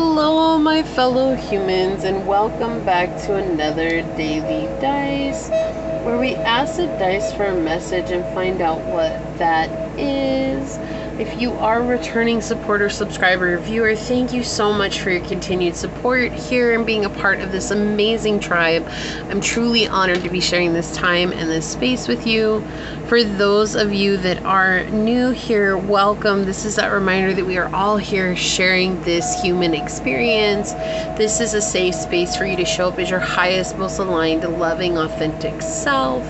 Hello, my fellow humans, and welcome back to another daily dice where we ask the dice for a message and find out what that is. If you are a returning supporter, subscriber, or viewer, thank you so much for your continued support here and being a part of this amazing tribe. I'm truly honored to be sharing this time and this space with you. For those of you that are new here, welcome. This is that reminder that we are all here sharing this human experience. This is a safe space for you to show up as your highest, most aligned, loving, authentic self.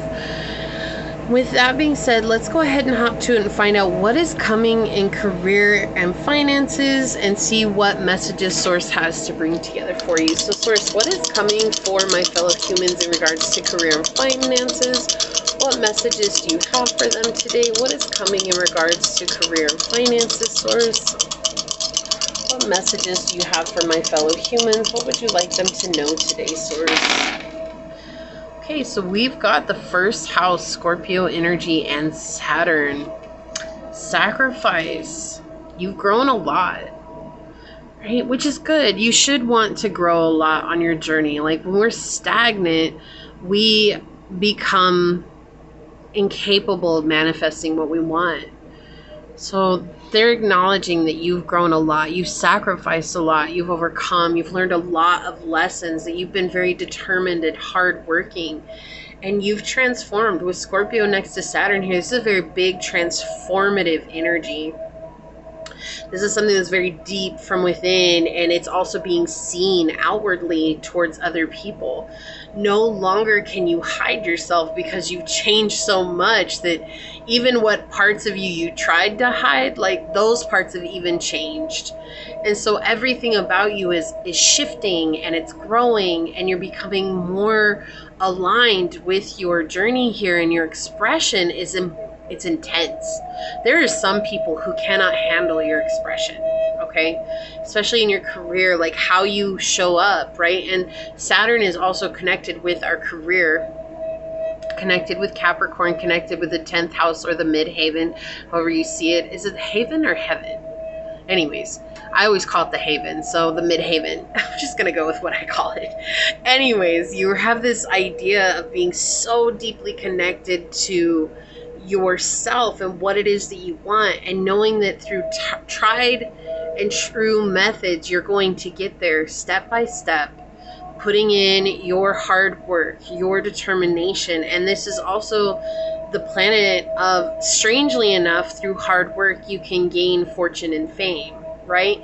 With that being said, let's go ahead and hop to it and find out what is coming in career and finances and see what messages Source has to bring together for you. So Source, what is coming for my fellow humans in regards to career and finances? What messages do you have for them today? What is coming in regards to career and finances, Source? What messages do you have for my fellow humans? What would you like them to know today, Source? Okay, so we've got the first house, Scorpio energy, and Saturn. Sacrifice. You've grown a lot, right? Which is good. You should want to grow a lot on your journey. Like when we're stagnant, we become incapable of manifesting what we want. So they're acknowledging that you've grown a lot, you've sacrificed a lot, you've overcome, you've learned a lot of lessons, that you've been very determined and hardworking, and you've transformed. With Scorpio next to Saturn here, this is a very big transformative energy. This is something that's very deep from within, and it's also being seen outwardly towards other people. No longer can you hide yourself because you've changed so much that even what parts of you tried to hide, like those parts have even changed. And so everything about you is shifting and it's growing, and you're becoming more aligned with your journey here, and your expression is it's intense. There are some people who cannot handle your expression, okay? Especially in your career, like how you show up, right? And Saturn is also connected with our career, connected with Capricorn, connected with the 10th house or the midhaven, however you see it. Is it haven or heaven? Anyways, I always call it the haven, so the midhaven. I'm just gonna go with what I call it. Anyways, you have this idea of being so deeply connected to yourself and what it is that you want, and knowing that through tried and true methods you're going to get there step by step, putting in your hard work, your determination. And this is also the planet of, strangely enough, through hard work you can gain fortune and fame, right?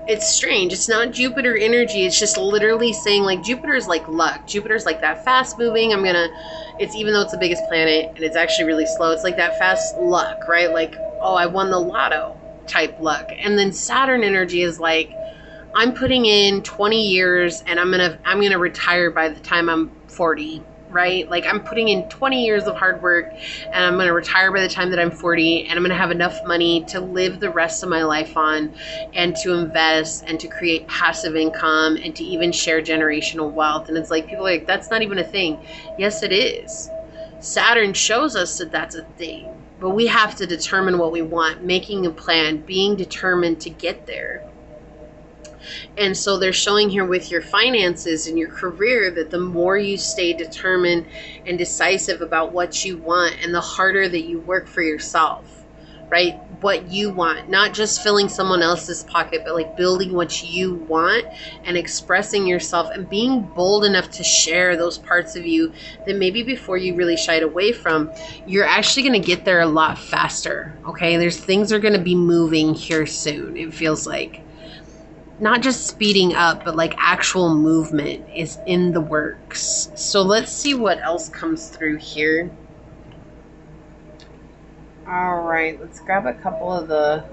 It's strange. It's not Jupiter energy. It's just literally saying, like, Jupiter's like luck. Jupiter's like that fast moving. It's, even though it's the biggest planet and it's actually really slow, it's like that fast luck, right? Like, oh, I won the lotto type luck. And then Saturn energy is like, I'm putting in 20 years and I'm gonna retire by the time I'm 40, right? Like I'm putting in 20 years of hard work and I'm going to retire by the time that I'm 40, and I'm going to have enough money to live the rest of my life on, and to invest and to create passive income and to even share generational wealth. And it's like, people are like, that's not even a thing. Yes, it is. Saturn shows us that that's a thing, but we have to determine what we want, making a plan, being determined to get there. And so they're showing here with your finances and your career that the more you stay determined and decisive about what you want, and the harder that you work for yourself, right? What you want, not just filling someone else's pocket, but like building what you want and expressing yourself and being bold enough to share those parts of you that maybe before you really shied away from. You're actually going to get there a lot faster, okay? There's things are going to be moving here soon, it feels like. Not just speeding up, but like actual movement is in the works. So let's see what else comes through here. All right, let's grab a couple of the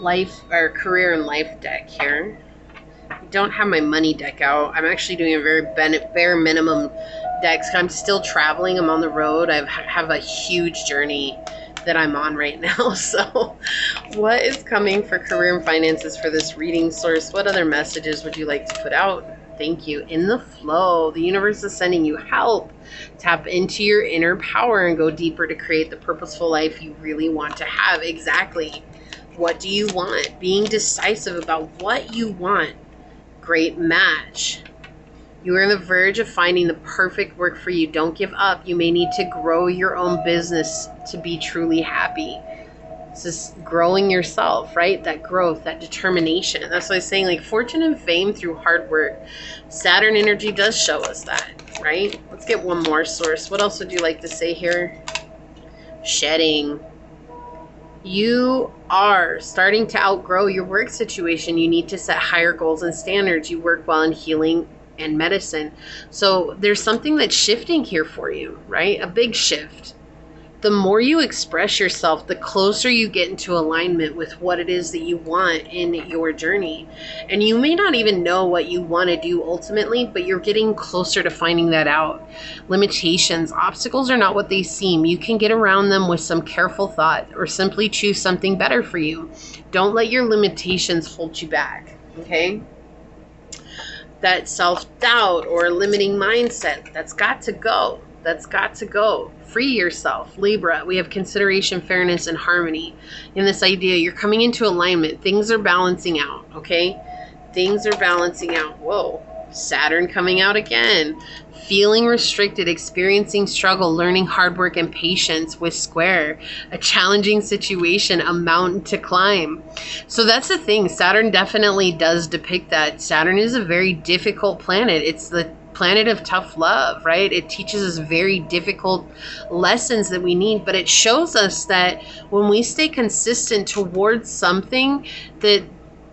life or career and life deck here. I don't have my money deck out. I'm actually doing a very bare minimum deck. I'm still traveling. I'm on the road. I have a huge journey that I'm on right now. So what is coming for career and finances for this reading, Source? What other messages would you like to put out? Thank you. In the flow, the universe is sending you help. Tap into your inner power and go deeper to create the purposeful life you really want to have. Exactly. What do you want? Being decisive about what you want. Great match. You are on the verge of finding the perfect work for you. Don't give up. You may need to grow your own business to be truly happy. This is growing yourself, right? That growth, that determination. That's what I was saying, like fortune and fame through hard work. Saturn energy does show us that, right? Let's get one more source. What else would you like to say here? Shedding. You are starting to outgrow your work situation. You need to set higher goals and standards. You work well in healing and medicine. So there's something that's shifting here for you, right? A big shift. The more you express yourself, the closer you get into alignment with what it is that you want in your journey. And you may not even know what you want to do ultimately, but you're getting closer to finding that out. Limitations, obstacles are not what they seem. You can get around them with some careful thought or simply choose something better for you. Don't let your limitations hold you back, okay? That self-doubt or limiting mindset, that's got to go. That's got to go. Free yourself. Libra, we have consideration, fairness, and harmony. In this idea, you're coming into alignment. Things are balancing out, okay? Things are balancing out. Whoa. Saturn coming out again. Feeling restricted, experiencing struggle, learning hard work and patience with square. A challenging situation, a mountain to climb. So that's the thing. Saturn definitely does depict that. Saturn is a very difficult planet. It's the planet of tough love, right? It teaches us very difficult lessons that we need, but it shows us that when we stay consistent towards something, that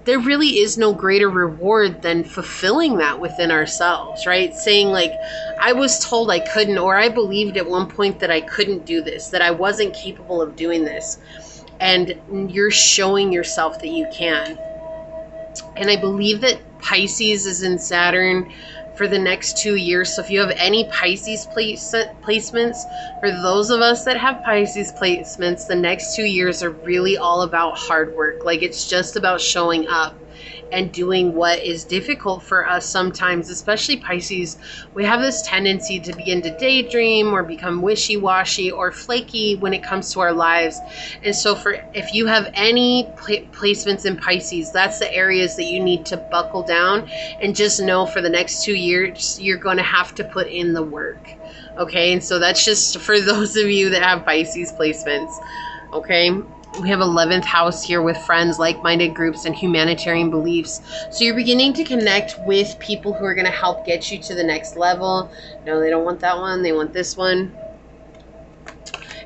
there really is no greater reward than fulfilling that within ourselves, right? Saying like, I was told I couldn't, or I believed at one point that I couldn't do this, that I wasn't capable of doing this. And you're showing yourself that you can. And I believe that Pisces is in Saturn for the next 2 years. So if you have any Pisces placements, for those of us that have Pisces placements, the next 2 years are really all about hard work. Like it's just about showing up and doing what is difficult for us sometimes, especially Pisces. We have this tendency to begin to daydream or become wishy-washy or flaky when it comes to our lives. And so if you have any placements in Pisces, that's the areas that you need to buckle down and just know for the next 2 years, you're going to have to put in the work. Okay. And so that's just for those of you that have Pisces placements. Okay. We have 11th house here with friends, like-minded groups, and humanitarian beliefs. So you're beginning to connect with people who are going to help get you to the next level. No, they don't want that one. They want this one.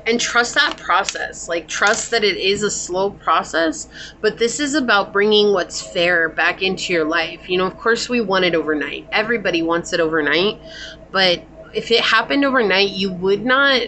And trust that process. Like, trust that it is a slow process, but this is about bringing what's fair back into your life. You know, of course, we want it overnight. Everybody wants it overnight. But if it happened overnight, you would not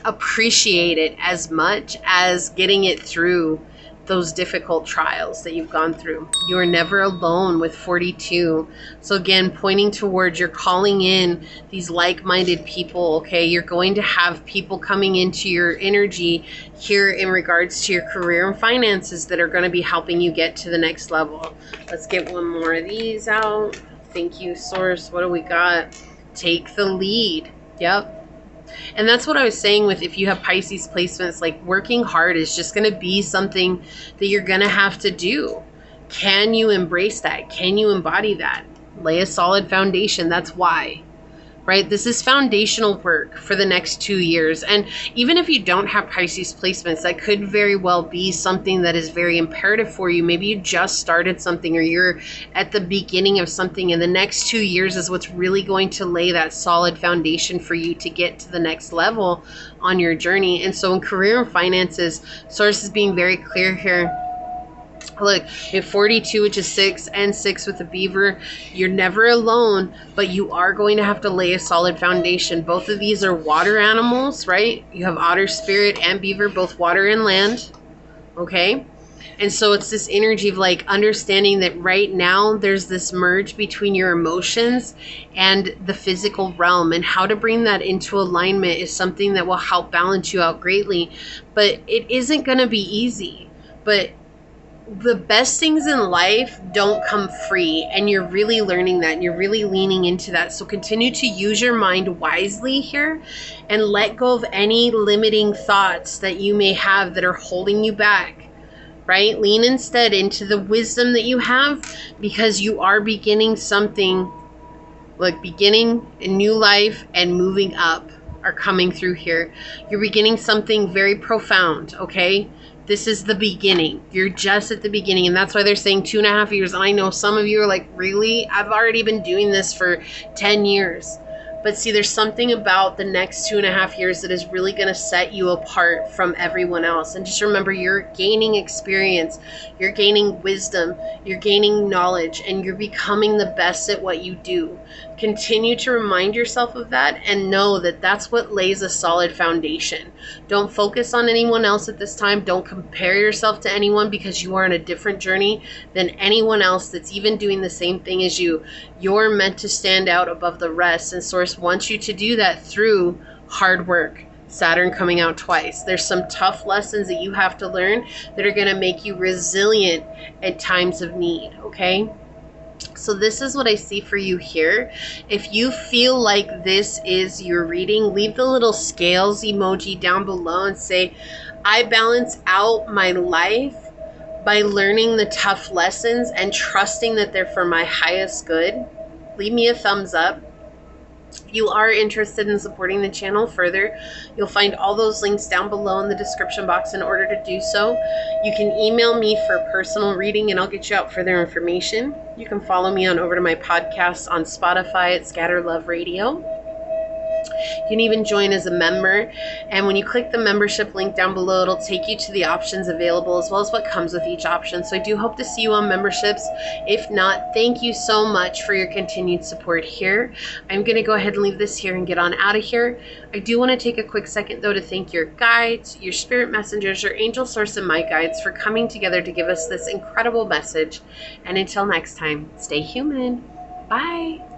appreciate it as much as getting it through those difficult trials that you've gone through. You are never alone with 42. So again, pointing towards, you're calling in these like-minded people, okay? You're going to have people coming into your energy here in regards to your career and finances that are going to be helping you get to the next level. Let's get one more of these out. Thank you, Source. What do we got? Take the lead. Yep. And that's what I was saying with, if you have Pisces placements, like working hard is just going to be something that you're going to have to do. Can you embrace that? Can you embody that? Lay a solid foundation. That's why, right? This is foundational work for the next 2 years. And even if you don't have Pisces placements, that could very well be something that is very imperative for you. Maybe you just started something, or you're at the beginning of something, and the next 2 years is what's really going to lay that solid foundation for you to get to the next level on your journey. And so in career and finances, Source is being very clear here. Look, at 42, which is 6, and 6 with a beaver, you're never alone, but you are going to have to lay a solid foundation. Both of these are water animals, right? You have otter spirit and beaver, both water and land, okay? And so it's this energy of like understanding that right now there's this merge between your emotions and the physical realm, and how to bring that into alignment is something that will help balance you out greatly. But it isn't going to be easy. But the best things in life don't come free, and you're really learning that, and you're really leaning into that. So continue to use your mind wisely here and let go of any limiting thoughts that you may have that are holding you back, right? Lean instead into the wisdom that you have, because you are beginning something, like beginning a new life and moving up are coming through here. You're beginning something very profound, okay? This is the beginning. You're just at the beginning. And that's why they're saying 2.5 years. And I know some of you are like, really? I've already been doing this for 10 years. But see, there's something about the next 2.5 years that is really going to set you apart from everyone else. And just remember, you're gaining experience, you're gaining wisdom, you're gaining knowledge, and you're becoming the best at what you do. Continue to remind yourself of that and know that that's what lays a solid foundation. Don't focus on anyone else at this time. Don't compare yourself to anyone, because you are on a different journey than anyone else that's even doing the same thing as you. You're meant to stand out above the rest, and Source wants you to do that through hard work. Saturn coming out twice. There's some tough lessons that you have to learn that are going to make you resilient at times of need, okay? So this is what I see for you here. If you feel like this is your reading, leave the little scales emoji down below and say, I balance out my life by learning the tough lessons and trusting that they're for my highest good. Leave me a thumbs up. If you are interested in supporting the channel further, you'll find all those links down below in the description box in order to do so. You can email me for a personal reading and I'll get you out further information. You can follow me on over to my podcast on Spotify at Scatter Love Radio. You can even join as a member, and when you click the membership link down below, it'll take you to the options available as well as what comes with each option. So I do hope to see you on memberships. If not, thank you so much for your continued support here. I'm going to go ahead and leave this here and get on out of here. I do want to take a quick second though to thank your guides, your spirit messengers, your angel source, and my guides for coming together to give us this incredible message. And until next time, stay human. Bye.